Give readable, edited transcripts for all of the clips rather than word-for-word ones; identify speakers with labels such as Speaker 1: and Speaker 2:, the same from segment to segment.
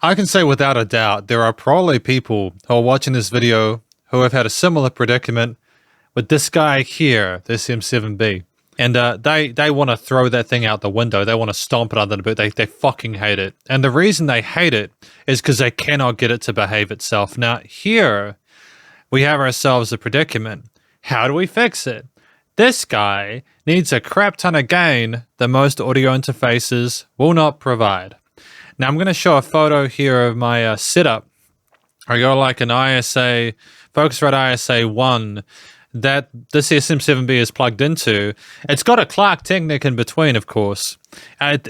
Speaker 1: I can say without a doubt, there are probably people who are watching this video who have had a similar predicament with this guy here, this SM7B. And they want to throw that thing out the window. They want to stomp it under the boot. They fucking hate it. And the reason they hate it is because they cannot get it to behave itself. Now, here, we have ourselves a predicament. How do we fix it? This guy needs a crap ton of gain that most audio interfaces will not provide. Now, I'm going to show a photo here of my setup. I got like an ISA, Focusrite ISA 1 that this SM7B is plugged into. It's got a Clark Technic in between, of course.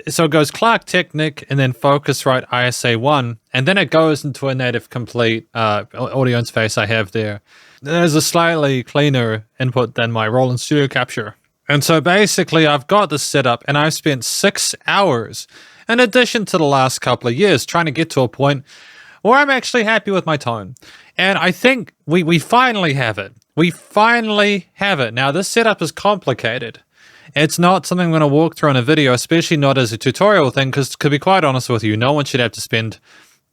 Speaker 1: So it goes Clark Technic and then Focusrite ISA 1, and then it goes into a native complete audio interface I have there. There's a slightly cleaner input than my Roland Studio Capture. And so basically I've got this set up and I've spent 6 hours in addition to the last couple of years trying to get to a point where I'm actually happy with my tone. And I think we finally have it. We finally have it. Now, this setup is complicated. It's not something I'm going to walk through in a video, especially not as a tutorial thing, because to be quite honest with you, no one should have to spend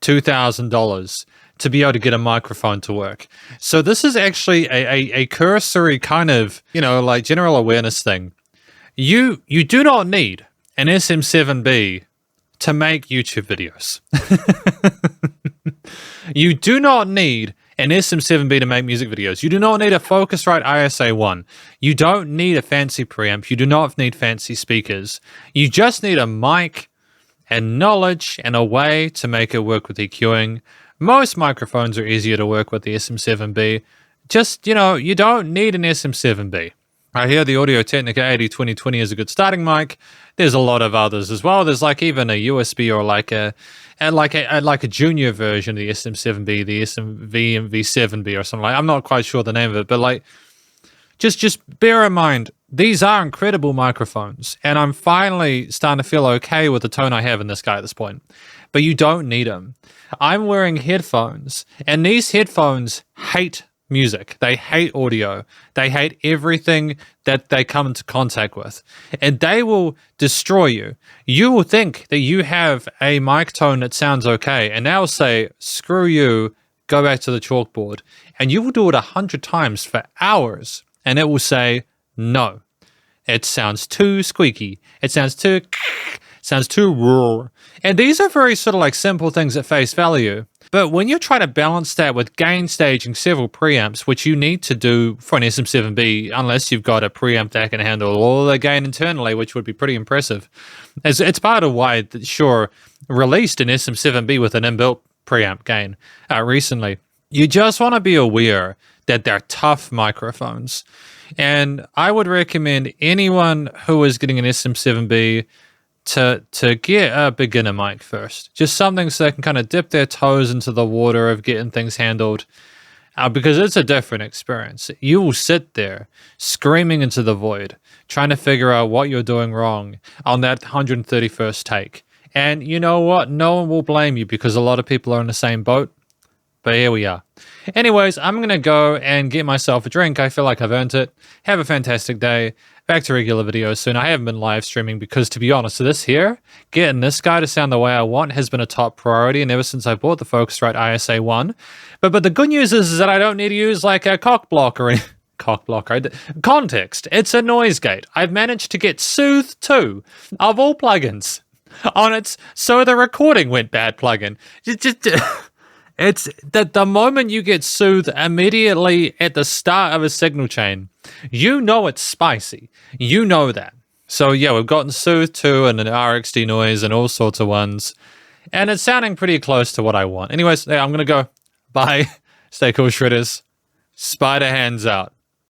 Speaker 1: $2,000 to be able to get a microphone to work. So this is actually a cursory kind of, like general awareness thing. You do not need an SM7B to make YouTube videos. You do not need an SM7B to make music videos. You do not need a Focusrite ISA 1. You don't need a fancy preamp. You do not need fancy speakers. You just need a mic and knowledge and a way to make it work with EQing. Most microphones are easier to work with the SM7B. Just, you don't need an SM7B. I hear the Audio-Technica 80-2020 is a good starting mic. There's a lot of others as well. There's like even a USB or like a junior version of the SM7B, the SM7B or something like. I'm not quite sure the name of it, but like, just bear in mind these are incredible microphones, and I'm finally starting to feel okay with the tone I have in this guy at this point. But you don't need them. I'm wearing headphones, and these headphones hate music. They hate audio. They hate everything that they come into contact with. And they will destroy you. You will think that you have a mic tone that sounds okay, and they'll say, screw you, go back to the chalkboard. And you will do it 100 times for hours, and it will say, no. It sounds too squeaky. It sounds too raw. And these are very sort of like simple things at face value. But when you're trying to balance that with gain staging several preamps, which you need to do for an SM7B, unless you've got a preamp that can handle all the gain internally, which would be pretty impressive. It's part of why Shure released an SM7B with an inbuilt preamp gain recently. You just want to be aware that they're tough microphones. And I would recommend anyone who is getting an SM7B to get a beginner mic first. Just something so they can kind of dip their toes into the water of getting things handled. Because it's a different experience. You will sit there screaming into the void, trying to figure out what you're doing wrong on that 131st take. And you know what? No one will blame you because a lot of people are in the same boat. But here we are. Anyways, I'm going to go and get myself a drink. I feel like I've earned it. Have a fantastic day. Back to regular videos soon. I haven't been live streaming because, to be honest, this here, getting this guy to sound the way I want has been a top priority, and ever since I bought the Focusrite ISA 1. But the good news is that I don't need to use like a cock block or any context. It's a noise gate. I've managed to get Soothe 2 of all plugins on its so the recording went bad plugin. It's that the moment you get Soothe immediately at the start of a signal chain, you know it's spicy. You know that. So yeah, we've gotten Soothe 2 and an RXD noise and all sorts of ones. And it's sounding pretty close to what I want. Anyways, yeah, I'm going to go. Bye. Stay cool, shredders. Spider hands out.